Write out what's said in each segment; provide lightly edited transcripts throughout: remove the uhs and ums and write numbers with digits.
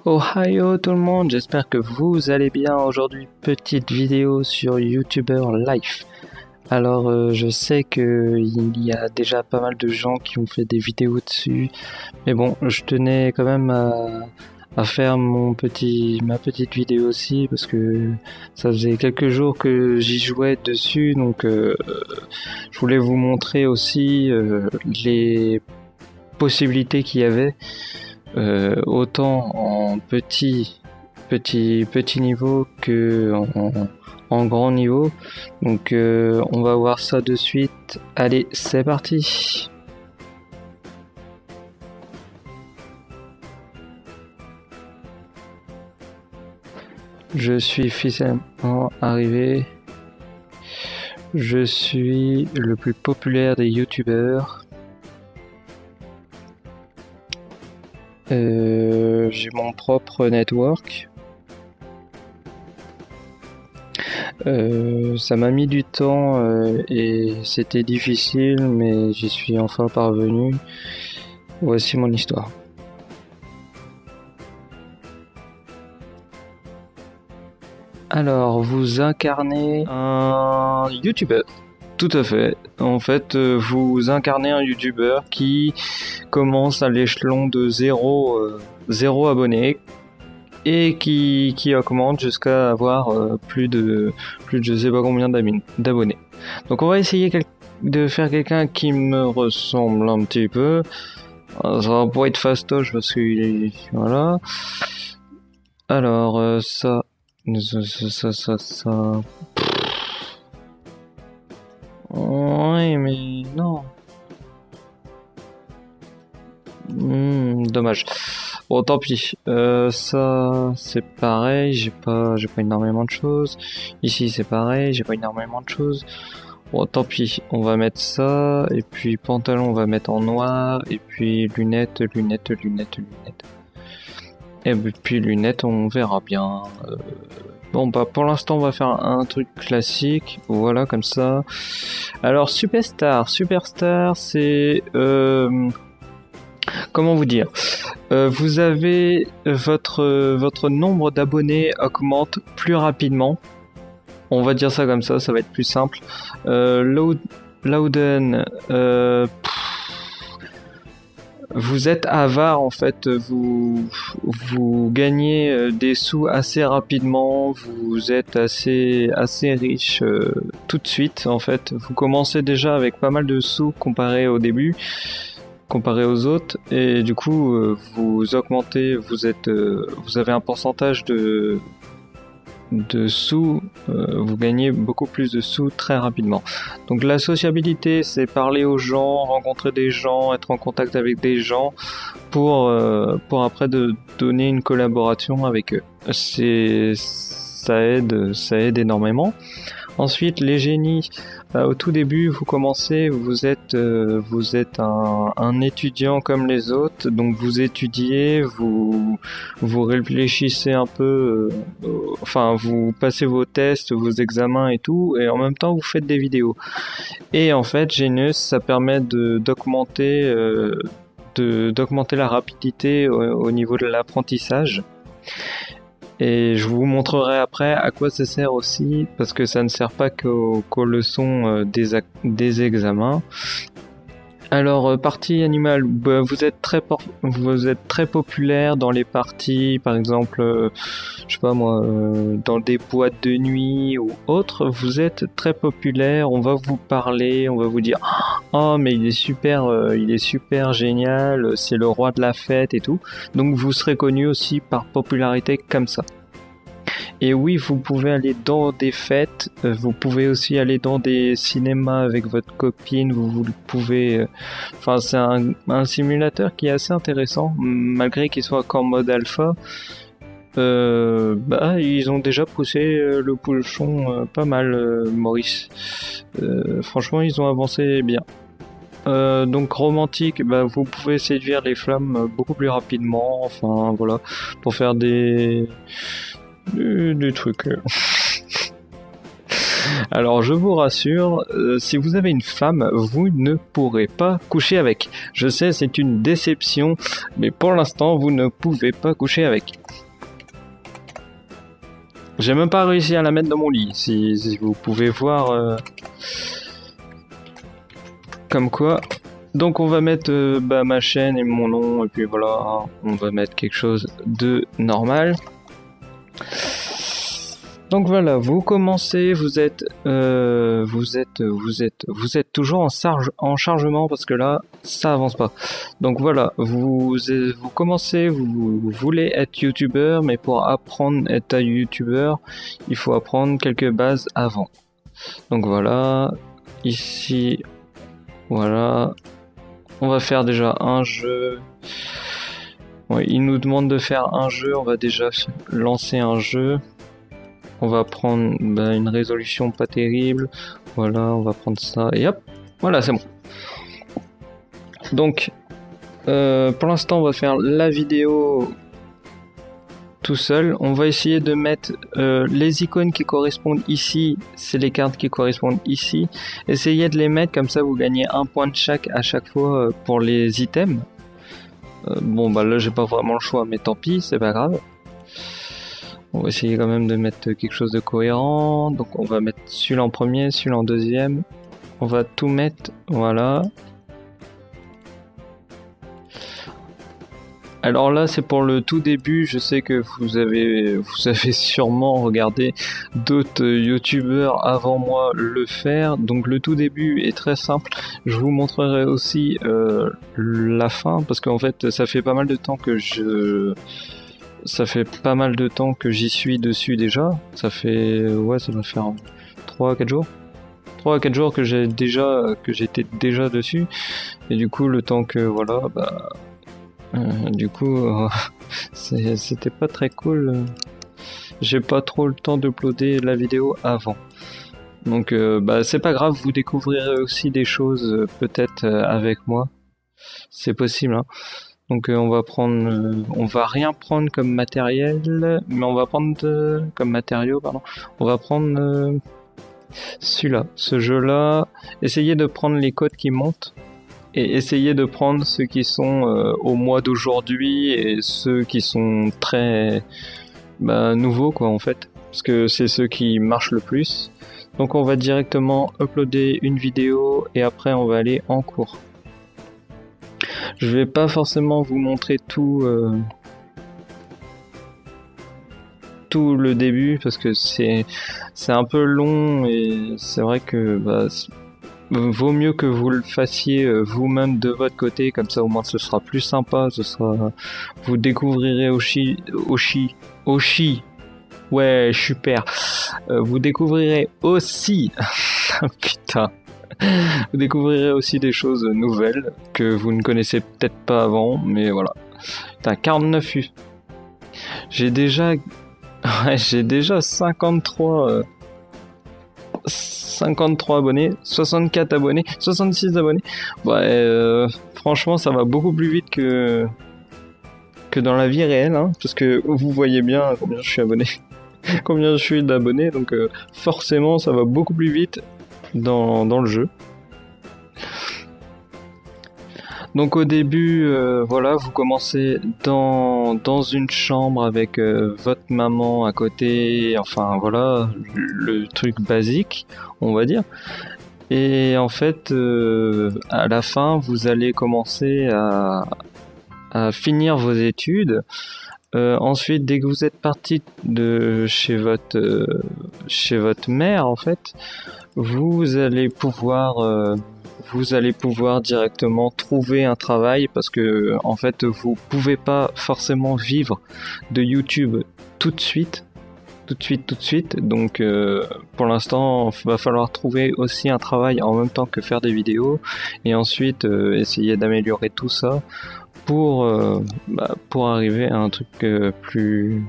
Ohio tout le monde, j'espère que vous allez bien. Aujourd'hui, petite vidéo sur YouTuber Life. Alors je sais qu'il y a déjà pas mal de gens qui ont fait des vidéos dessus, mais bon, je tenais quand même à faire ma petite vidéo aussi, parce que ça faisait quelques jours que j'y jouais dessus, donc je voulais vous montrer aussi les possibilités qu'il y avait, autant en petit niveau que en grand niveau. Donc on va voir ça de suite. Allez, c'est parti. Je suis officiellement arrivé. Je suis le plus populaire des youtubeurs. J'ai mon propre network. Ça m'a mis du temps et c'était difficile, mais j'y suis enfin parvenu. Voici mon histoire. Alors, vous incarnez un youtubeur. Tout à fait. En fait, vous incarnez un youtubeur qui commence à l'échelon de 0 abonnés et qui augmente jusqu'à avoir plus de je sais pas combien d'abonnés. Donc on va essayer de faire quelqu'un qui me ressemble un petit peu. Ça va pas être fastoche parce que voilà. Alors ça. Oui, mais non. Dommage. Bon, tant pis. Ça, c'est pareil. J'ai pas énormément de choses. Ici, c'est pareil. J'ai pas énormément de choses. Bon, tant pis. On va mettre ça. Et puis, pantalon, on va mettre en noir. Et puis, lunettes. Et puis, lunettes, on verra bien. Bon, bah, pour l'instant, on va faire un truc classique. Voilà, comme ça. Alors, Superstar, c'est... comment vous dire, vous avez votre nombre d'abonnés augmente plus rapidement. On va dire ça comme ça va être plus simple. Louden, vous êtes avare en fait, vous gagnez des sous assez rapidement, vous êtes assez riche tout de suite en fait. Vous commencez déjà avec pas mal de sous comparé au début. Comparé aux autres, et du coup vous augmentez, vous avez un pourcentage de sous, vous gagnez beaucoup plus de sous très rapidement. Donc la sociabilité, c'est parler aux gens, rencontrer des gens, être en contact avec des gens pour après donner une collaboration avec eux. Ça aide énormément. Ensuite, les génies, au tout début, vous commencez, vous êtes un étudiant comme les autres, donc vous étudiez, vous réfléchissez un peu, vous passez vos tests, vos examens et tout, et en même temps vous faites des vidéos. Et en fait, Genius, ça permet d'augmenter la rapidité au niveau de l'apprentissage. Et je vous montrerai après à quoi ça sert aussi, parce que ça ne sert pas qu'aux leçons des examens. Alors, partie animale, bah, vous êtes très populaire dans les parties, par exemple, je sais pas moi, dans des boîtes de nuit ou autres, vous êtes très populaire, on va vous parler, on va vous dire « Oh, mais il est super génial, c'est le roi de la fête et tout ». Donc vous serez connu aussi par popularité comme ça. Et oui, vous pouvez aller dans des fêtes, vous pouvez aussi aller dans des cinémas avec votre copine, vous pouvez... c'est un simulateur qui est assez intéressant, malgré qu'il soit qu'en mode alpha. Ils ont déjà poussé le bouchon pas mal, Maurice. Franchement, ils ont avancé bien. Donc romantique, vous pouvez séduire les flammes beaucoup plus rapidement, enfin voilà, pour faire des trucs. Alors je vous rassure, si vous avez une femme, vous ne pourrez pas coucher avec. Je sais, c'est une déception, mais pour l'instant, vous ne pouvez pas coucher avec. J'ai même pas réussi à la mettre dans mon lit, si vous pouvez voir. Comme quoi. Donc on va mettre ma chaîne et mon nom, et puis voilà, on va mettre quelque chose de normal. Donc voilà, vous commencez, vous êtes toujours en chargement parce que là, ça avance pas. Donc voilà, vous commencez, vous voulez être youtubeur, mais pour apprendre à être youtubeur, il faut apprendre quelques bases avant. Donc voilà, ici, voilà, on va faire déjà un jeu. Ouais, il nous demande de faire un jeu, on va déjà lancer un jeu. On va prendre une résolution pas terrible. Voilà, on va prendre ça et hop, voilà, c'est bon. Donc, pour l'instant, on va faire la vidéo tout seul. On va essayer de mettre les icônes qui correspondent ici, c'est les cartes qui correspondent ici. Essayez de les mettre, comme ça vous gagnez un point de chaque à chaque fois pour les items. Bon, là, j'ai pas vraiment le choix, mais tant pis, c'est pas grave. On va essayer quand même de mettre quelque chose de cohérent. Donc on va mettre celui-là en premier, celui-là en deuxième. On va tout mettre, voilà. Alors là c'est pour le tout début, je sais que vous avez sûrement regardé d'autres youtubeurs avant moi le faire. Donc le tout début est très simple. Je vous montrerai aussi la fin parce qu'en fait ça fait pas mal de temps que j'y suis dessus déjà. Ça fait, ouais, ça va faire 3-4 jours. 3-4 jours que j'étais déjà dessus. Et du coup, le temps que, voilà, c'était pas très cool. J'ai pas trop le temps d'uploader la vidéo avant. Donc, c'est pas grave, vous découvrirez aussi des choses peut-être avec moi. C'est possible, hein. Donc on va rien prendre comme matériel, mais on va prendre comme matériaux, pardon. On va prendre celui-là, ce jeu-là. Essayez de prendre les codes qui montent et essayez de prendre ceux qui sont au mois d'aujourd'hui et ceux qui sont très nouveaux quoi en fait, parce que c'est ceux qui marchent le plus. Donc on va directement uploader une vidéo et après on va aller en cours. Je vais pas forcément vous montrer tout le début parce que c'est un peu long et c'est vrai que vaut mieux que vous le fassiez vous-même de votre côté, comme ça au moins ce sera plus sympa, vous découvrirez Oshi, ouais super, vous découvrirez aussi putain. Vous découvrirez aussi des choses nouvelles que vous ne connaissez peut-être pas avant, mais voilà. Putain, 49 U. J'ai déjà 53 abonnés, 64 abonnés, 66 abonnés. Ouais, franchement, ça va beaucoup plus vite que dans la vie réelle, hein, parce que vous voyez bien combien je suis abonné, combien je suis d'abonnés, donc forcément, ça va beaucoup plus vite dans le jeu. Donc au début, voilà, vous commencez dans une chambre avec votre maman à côté, enfin voilà, le truc basique, on va dire. Et en fait, à la fin, vous allez commencer à finir vos études. Ensuite, dès que vous êtes parti de chez votre mère, en fait, vous allez pouvoir directement trouver un travail parce que en fait vous pouvez pas forcément vivre de YouTube tout de suite. Donc pour l'instant il va falloir trouver aussi un travail en même temps que faire des vidéos et ensuite essayer d'améliorer tout ça pour arriver à un truc plus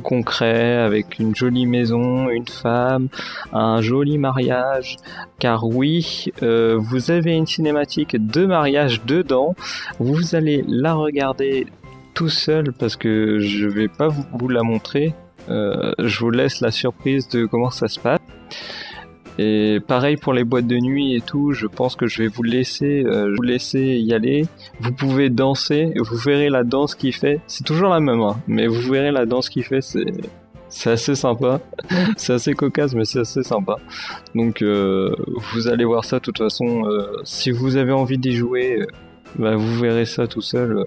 concret, avec une jolie maison, une femme, un joli mariage, car oui, vous avez une cinématique de mariage dedans, vous allez la regarder tout seul parce que je vais pas vous la montrer, je vous laisse la surprise de comment ça se passe. Et pareil pour les boîtes de nuit et tout, je pense que je vais vous laisser y aller. Vous pouvez danser, vous verrez la danse qu'il fait. C'est toujours la même, hein, mais vous verrez la danse qu'il fait, c'est assez sympa. C'est assez cocasse, mais c'est assez sympa. Donc vous allez voir ça de toute façon. Si vous avez envie d'y jouer, bah, vous verrez ça tout seul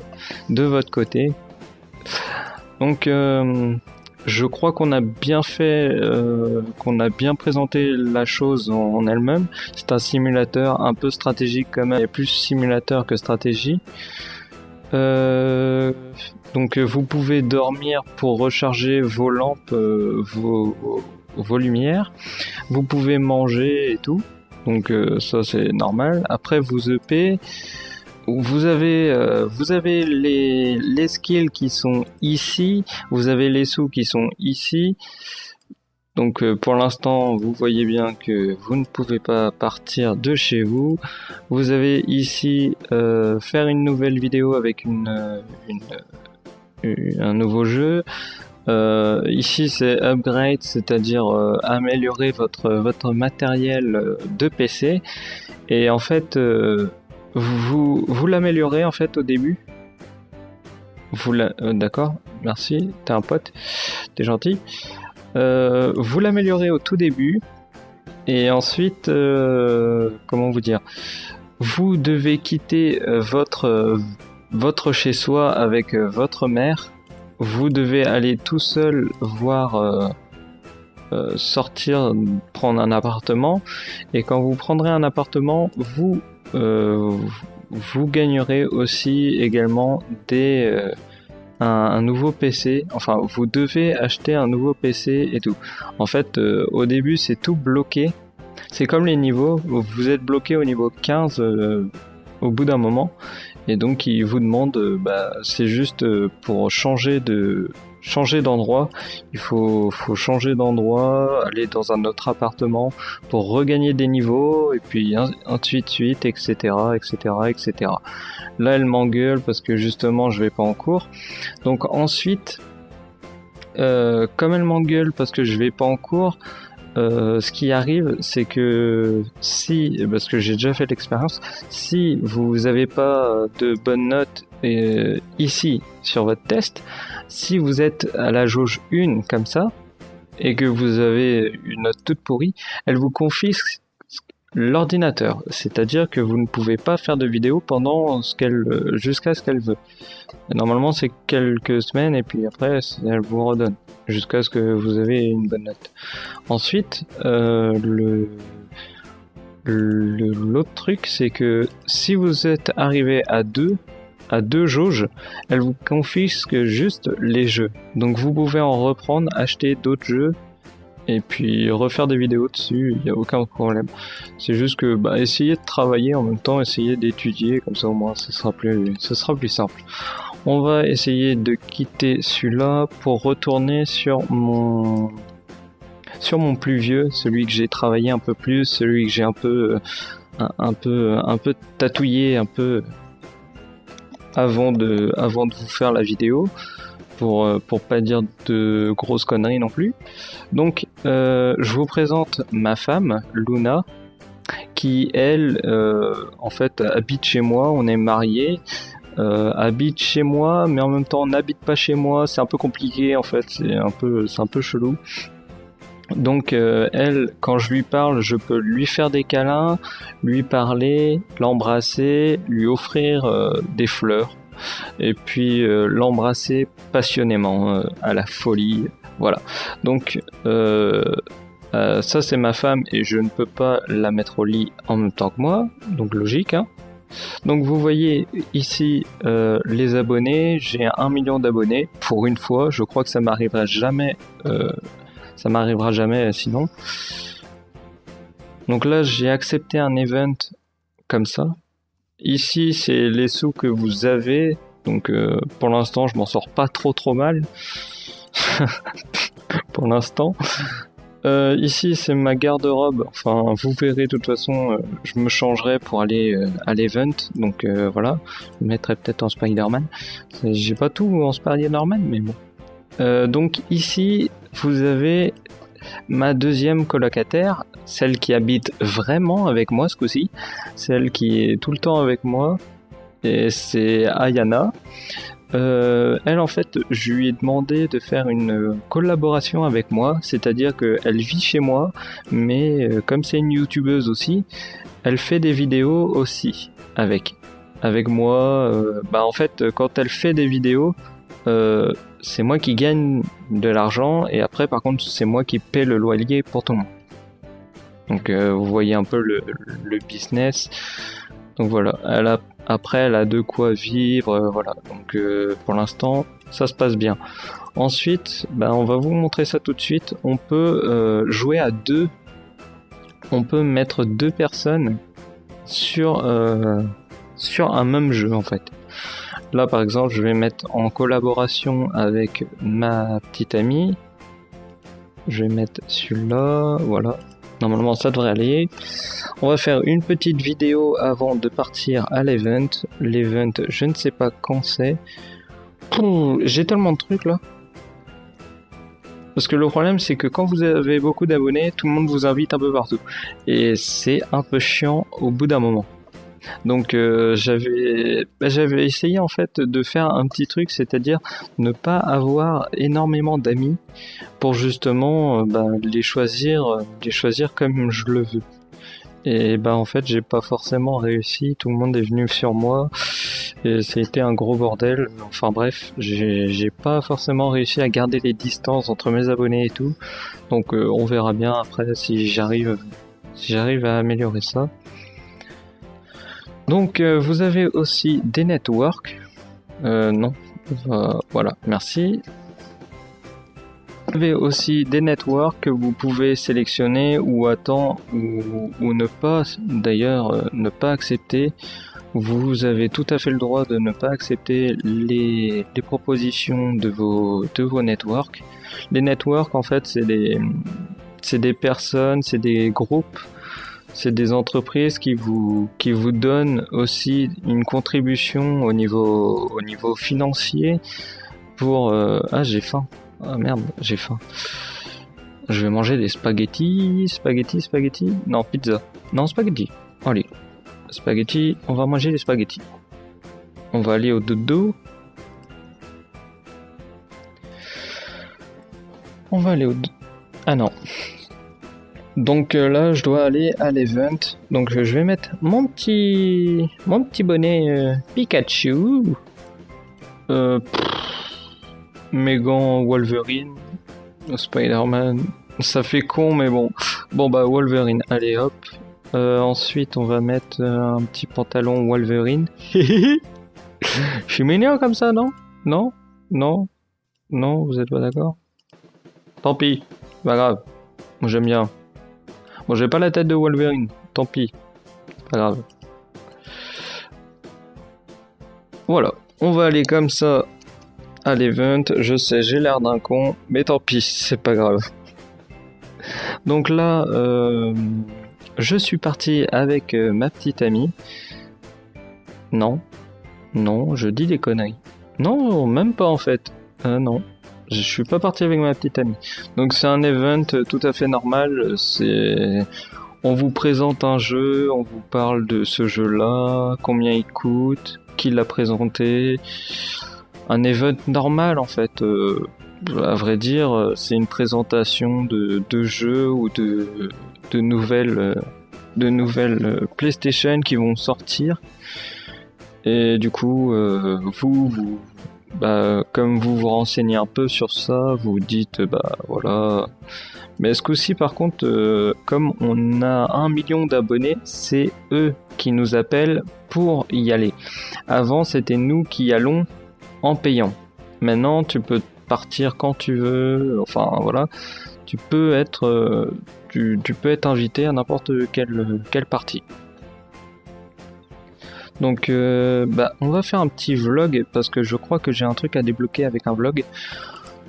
de votre côté. Donc je crois qu'on a bien fait, qu'on a bien présenté la chose en elle-même. C'est un simulateur un peu stratégique quand même, il y a plus simulateur que stratégie. Donc vous pouvez dormir pour recharger vos lampes, vos lumières. Vous pouvez manger et tout. Donc ça c'est normal. Après vous EP. Vous avez les skills qui sont ici, vous avez les sous qui sont ici. Donc pour l'instant, vous voyez bien que vous ne pouvez pas partir de chez vous. Vous avez ici faire une nouvelle vidéo avec un nouveau jeu. Ici c'est upgrade, c'est-à-dire améliorer votre matériel de PC. Et en fait vous l'améliorez en fait au début. D'accord, merci, t'es un pote, t'es gentil. Vous l'améliorez au tout début et ensuite, comment vous dire, vous devez quitter votre chez-soi avec votre mère. Vous devez aller tout seul voir sortir, prendre un appartement, et quand vous prendrez un appartement, vous gagnerez aussi également un nouveau PC. Enfin, vous devez acheter un nouveau PC et tout. En fait, au début, c'est tout bloqué. C'est comme les niveaux. Vous êtes bloqué au niveau 15 au bout d'un moment. Et donc, ils vous demandent, c'est juste pour changer d'endroit. Il faut changer d'endroit, aller dans un autre appartement pour regagner des niveaux, et puis ainsi de suite, etc., etc., etc. Là, elle m'engueule parce que justement, je vais pas en cours. Donc ensuite, comme elle m'engueule parce que je vais pas en cours, ce qui arrive, c'est que parce que j'ai déjà fait l'expérience, si vous avez pas de bonnes notes ici sur votre test, si vous êtes à la jauge 1 comme ça, et que vous avez une note toute pourrie, elle vous confisque l'ordinateur, c'est-à-dire que vous ne pouvez pas faire de vidéo jusqu'à ce qu'elle veut. Et normalement c'est quelques semaines et puis après elle vous redonne jusqu'à ce que vous avez une bonne note. Ensuite l'autre truc, c'est que si vous êtes arrivé à deux jauges, elle vous confisque juste les jeux. Donc vous pouvez en reprendre, acheter d'autres jeux et puis refaire des vidéos dessus, il n'y a aucun problème. C'est juste que essayez de travailler en même temps, essayez d'étudier, comme ça au moins ce sera plus simple. On va essayer de quitter celui-là pour retourner sur mon plus vieux, celui que j'ai travaillé un peu plus, celui que j'ai un peu tatouillé un peu avant de vous faire la vidéo, pour pas dire de grosses conneries non plus. Donc je vous présente ma femme, Luna, qui elle en fait habite chez moi, on est mariés, habite chez moi mais en même temps n'habite pas chez moi, c'est un peu compliqué en fait, c'est un peu chelou. Donc elle, quand je lui parle, je peux lui faire des câlins, lui parler, l'embrasser, lui offrir des fleurs, et puis l'embrasser passionnément, à la folie. Voilà. Donc ça c'est ma femme et je ne peux pas la mettre au lit en même temps que moi, donc logique, hein. Donc vous voyez ici les abonnés, j'ai 1 million d'abonnés pour une fois, je crois que ça m'arrivera jamais sinon. Donc là j'ai accepté un event comme ça. Ici c'est les sous que vous avez, donc pour l'instant je m'en sors pas trop mal. Pour l'instant. Ici c'est ma garde-robe, enfin vous verrez de toute façon, je me changerai pour aller à l'event, donc voilà, je me mettrai peut-être en Spider-Man, j'ai pas tout en Spider-Man mais bon. Donc ici vous avez Ma deuxième colocataire, celle qui habite vraiment avec moi ce coup-ci, celle qui est tout le temps avec moi, et c'est Ayana. Elle, en fait, je lui ai demandé de faire une collaboration avec moi, c'est-à-dire qu'elle vit chez moi, mais comme c'est une youtubeuse aussi, elle fait des vidéos aussi avec moi. En fait, quand elle fait des vidéos, c'est moi qui gagne de l'argent, et après, par contre, c'est moi qui paie le loyer pour tout le monde. Donc, vous voyez un peu le business. Donc voilà, après, elle a de quoi vivre, voilà. Donc pour l'instant, ça se passe bien. Ensuite, on va vous montrer ça tout de suite. On peut jouer à deux. On peut mettre deux personnes sur un même jeu, en fait. Là, par exemple, je vais mettre en collaboration avec ma petite amie. Je vais mettre celui-là, voilà. Normalement, ça devrait aller. On va faire une petite vidéo avant de partir à l'event. L'event, je ne sais pas quand c'est. J'ai tellement de trucs là. Parce que le problème, c'est que quand vous avez beaucoup d'abonnés, tout le monde vous invite un peu partout. Et c'est un peu chiant au bout d'un moment. Donc j'avais essayé en fait de faire un petit truc, c'est-à-dire ne pas avoir énormément d'amis pour justement les choisir comme je le veux. Et en fait j'ai pas forcément réussi, tout le monde est venu sur moi et ça a été un gros bordel. Enfin bref, j'ai pas forcément réussi à garder les distances entre mes abonnés et tout. Donc on verra bien après si j'arrive à améliorer ça. Donc vous avez aussi des networks. Non. Voilà, merci. Vous avez aussi des networks que vous pouvez sélectionner ou attendre ou ne pas, d'ailleurs, ne pas accepter. Vous avez tout à fait le droit de ne pas accepter les propositions de vos networks. Les networks, en fait, c'est des personnes, c'est des groupes. C'est des entreprises qui vous donnent aussi une contribution au niveau financier pour... Ah, j'ai faim. Ah merde, j'ai faim. Je vais manger des spaghettis. Non, pizza. Non, spaghettis. Allez, spaghettis. On va manger des spaghettis. On va aller au dodo. Ah non. Donc là, je dois aller à l'event. Donc je vais mettre mon petit bonnet Pikachu. Mes gants Wolverine, Spider-Man. Ça fait con, mais bon. Bon Wolverine. Allez hop. Ensuite, on va mettre un petit pantalon Wolverine. Je suis mignon comme ça, non? Non, vous êtes pas d'accord? Tant pis, pas grave. Moi j'aime bien. Bon, j'ai pas la tête de Wolverine, tant pis, pas grave. Voilà, on va aller comme ça à l'event. Je sais, j'ai l'air d'un con, mais tant pis, c'est pas grave. Donc là, je suis parti avec ma petite amie. Non, je dis des conneries. Non, même pas en fait. Non. Je suis pas parti avec ma petite amie. Donc c'est un event tout à fait normal. On vous présente un jeu, on vous parle de ce jeu-là, combien il coûte, qui l'a présenté. Un event normal en fait. À vrai dire, c'est une présentation de jeux ou de nouvelles PlayStation qui vont sortir. Et du coup, comme vous vous renseignez un peu sur ça, vous dites voilà. Mais ce coup-ci, par contre, comme on a 1 million d'abonnés, c'est eux qui nous appellent pour y aller. Avant, c'était nous qui y allons en payant. Maintenant, tu peux partir quand tu veux. Enfin, voilà. Tu peux être invité à n'importe quelle partie. Donc on va faire un petit vlog parce que je crois que j'ai un truc à débloquer avec un vlog.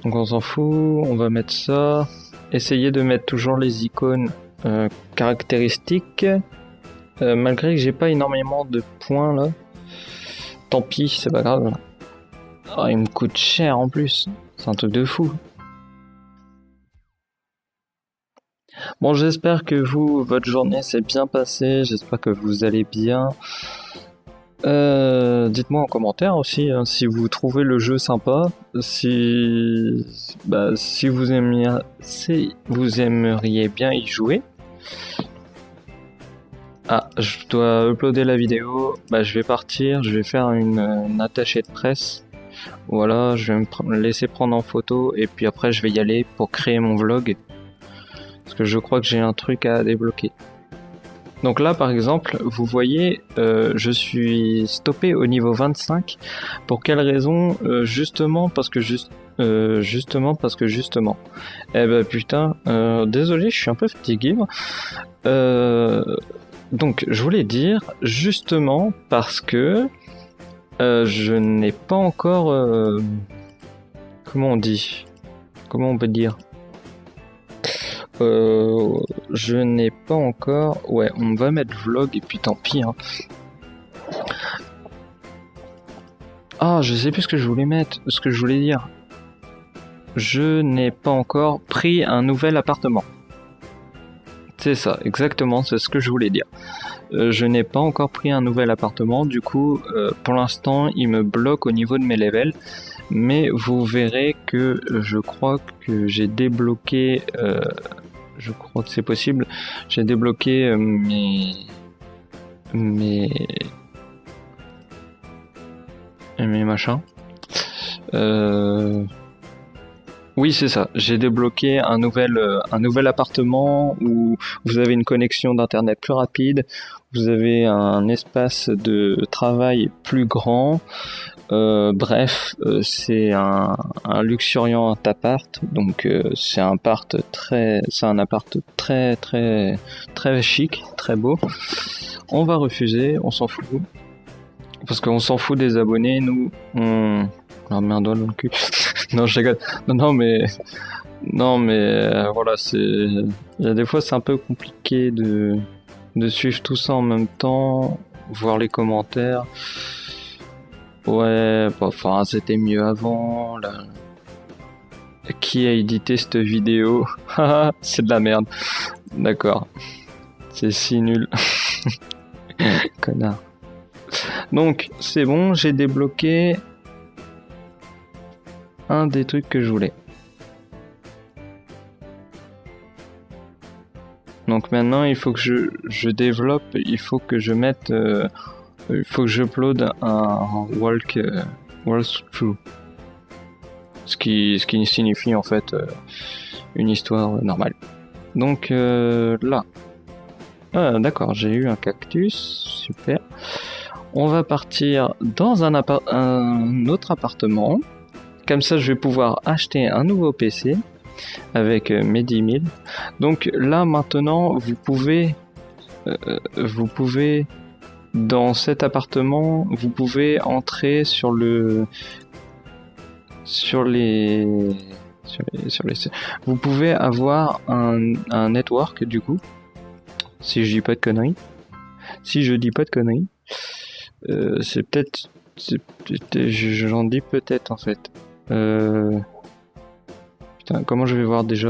Donc on s'en fout, on va mettre ça. Essayez de mettre toujours les icônes caractéristiques. Malgré que j'ai pas énormément de points là. Tant pis, c'est pas grave. Oh, il me coûte cher en plus. C'est un truc de fou. Bon, j'espère que votre journée s'est bien passée, j'espère que vous allez bien. Dites-moi en commentaire aussi hein, si vous trouvez le jeu sympa, si vous aimeriez bien y jouer. Ah, je dois uploader la vidéo. Je vais partir, je vais faire une attachée de presse. Voilà, je vais me laisser prendre en photo et puis après je vais y aller pour créer mon vlog. Parce que je crois que j'ai un truc à débloquer. Donc là par exemple, vous voyez, je suis stoppé au niveau 25. Pour quelle raison? Justement parce que justement. Eh ben putain, désolé, je suis un peu fatigué. Donc je voulais dire justement parce que je n'ai pas encore... comment on dit? Comment on peut dire? Je n'ai pas encore... Ouais, on va mettre vlog et puis tant pis. Hein. Ah, je sais plus ce que je voulais mettre, ce que je voulais dire. Je n'ai pas encore pris un nouvel appartement. C'est ça, exactement, c'est ce que je voulais dire. Je n'ai pas encore pris un nouvel appartement, du coup, pour l'instant, il me bloque au niveau de mes levels. Mais vous verrez que je crois que j'ai débloqué... je crois que c'est possible. J'ai débloqué mes machins. Oui, c'est ça. J'ai débloqué un nouvel appartement où vous avez une connexion d'internet plus rapide, vous avez un espace de travail plus grand. Bref, c'est un luxuriant appart, donc c'est un appart très très très chic, très beau. On va refuser, on s'en fout, parce qu'on s'en fout des abonnés, nous on met un doigt dans le cul. Non, je rigole. Non mais voilà, il y a des fois c'est un peu compliqué de suivre tout ça en même temps, voir les commentaires. Ouais, enfin c'était mieux avant. Là. Qui a édité cette vidéo? C'est de la merde. D'accord. C'est si nul. Connard. Donc c'est bon, j'ai débloqué un des trucs que je voulais. Donc maintenant il faut que je développe, il faut que je mette... il faut que j'upload un walkthrough. Ce qui signifie en fait une histoire normale. Donc là. Ah, d'accord, j'ai eu un cactus, super. On va partir dans un autre appartement. Comme ça, je vais pouvoir acheter un nouveau PC avec mes 10 000. Donc là, maintenant, vous pouvez dans cet appartement, vous pouvez entrer vous pouvez avoir un network du coup. Si je dis pas de conneries. C'est peut-être... J'en dis peut-être en fait. Putain, comment je vais voir déjà?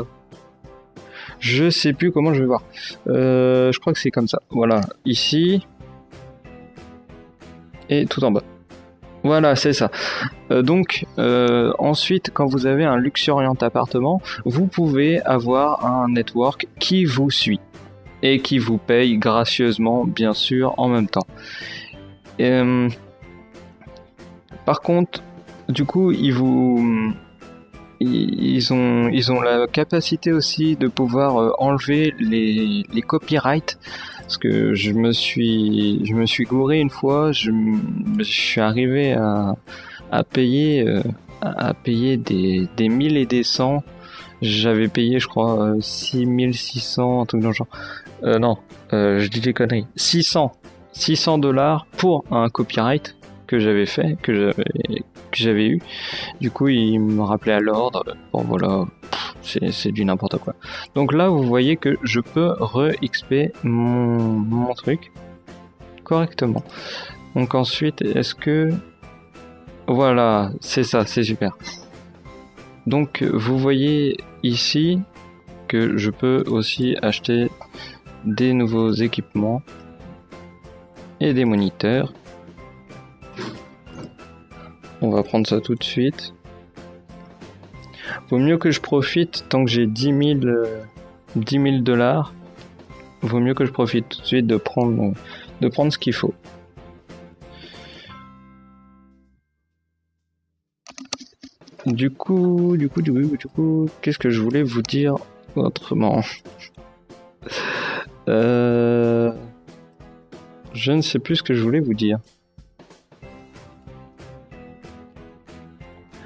Je sais plus comment je vais voir. Je crois que c'est comme ça. Voilà, ici. Et tout en bas. Voilà, c'est ça. Donc, ensuite, quand vous avez un luxuriant appartement, vous pouvez avoir un network qui vous suit. Et qui vous paye gracieusement, bien sûr, en même temps. Par contre, du coup, ils ont la capacité aussi de pouvoir enlever les copyrights, parce que je me suis gouré une fois, je suis arrivé à payer des 1000 et des 100. J'avais payé, je crois, 6600, un truc dans le genre. Non, je dis des conneries. 600 $ pour un copyright que j'avais fait, que j'avais eu. Du coup, il me rappelait à l'ordre. Bon, voilà, c'est du n'importe quoi. Donc là, vous voyez que je peux re-XP mon truc correctement. Donc ensuite, est-ce que... Voilà, c'est ça, c'est super. Donc, vous voyez ici que je peux aussi acheter des nouveaux équipements et des moniteurs. On va prendre ça tout de suite. Vaut mieux que je profite tant que j'ai 10 000 dollars. Vaut mieux que je profite tout de suite de prendre ce qu'il faut. Du coup, qu'est-ce que je voulais vous dire autrement? Je ne sais plus ce que je voulais vous dire.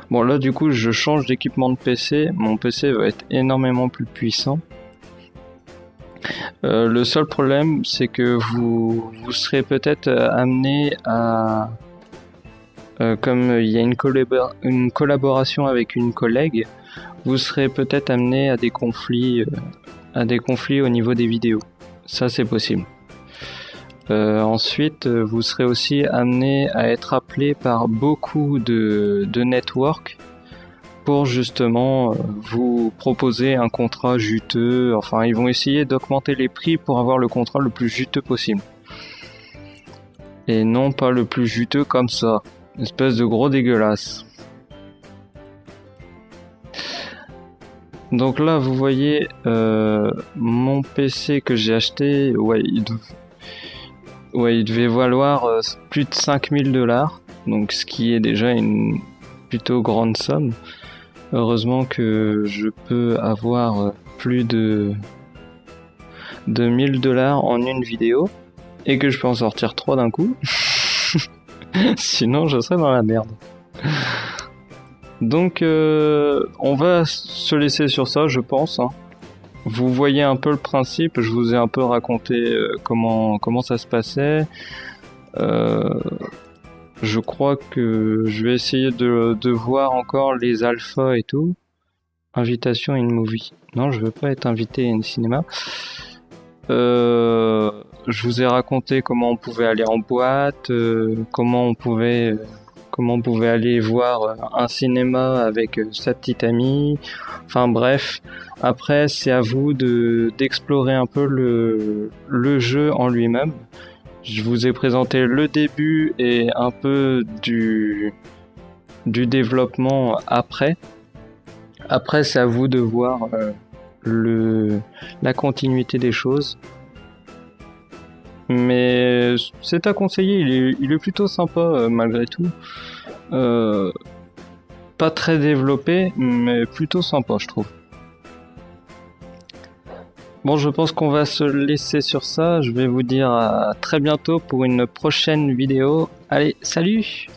Bon là du coup je change d'équipement de PC, mon PC va être énormément plus puissant. Le seul problème c'est que vous serez peut-être amené à... comme il y a une collaboration avec une collègue, vous serez peut-être amené à des conflits au niveau des vidéos. Ça c'est possible. Ensuite, vous serez aussi amené à être appelé par beaucoup de networks pour justement vous proposer un contrat juteux. Enfin, ils vont essayer d'augmenter les prix pour avoir le contrat le plus juteux possible. Et non pas le plus juteux comme ça. Une espèce de gros dégueulasse. Donc là, vous voyez mon PC que j'ai acheté. Ouais, il devait valoir plus de 5 000 dollars, donc ce qui est déjà une plutôt grande somme. Heureusement que je peux avoir plus de 1000 dollars en une vidéo et que je peux en sortir 3 d'un coup. Sinon, je serais dans la merde. Donc, on va se laisser sur ça, je pense. Hein. Vous voyez un peu le principe, je vous ai un peu raconté comment ça se passait. Je crois que je vais essayer de voir encore les alphas et tout. Invitation in movie. Non, je veux pas être invité in cinéma. Je vous ai raconté comment on pouvait aller en boîte, comment on pouvait aller voir un cinéma avec sa petite amie. Enfin bref, après c'est à vous d'explorer un peu le jeu en lui-même. Je vous ai présenté le début et un peu du développement après. Après c'est à vous de voir la continuité des choses. Mais c'est à conseiller, il est plutôt sympa malgré tout. Pas très développé, mais plutôt sympa, je trouve. Bon, je pense qu'on va se laisser sur ça. Je vais vous dire à très bientôt pour une prochaine vidéo. Allez, salut!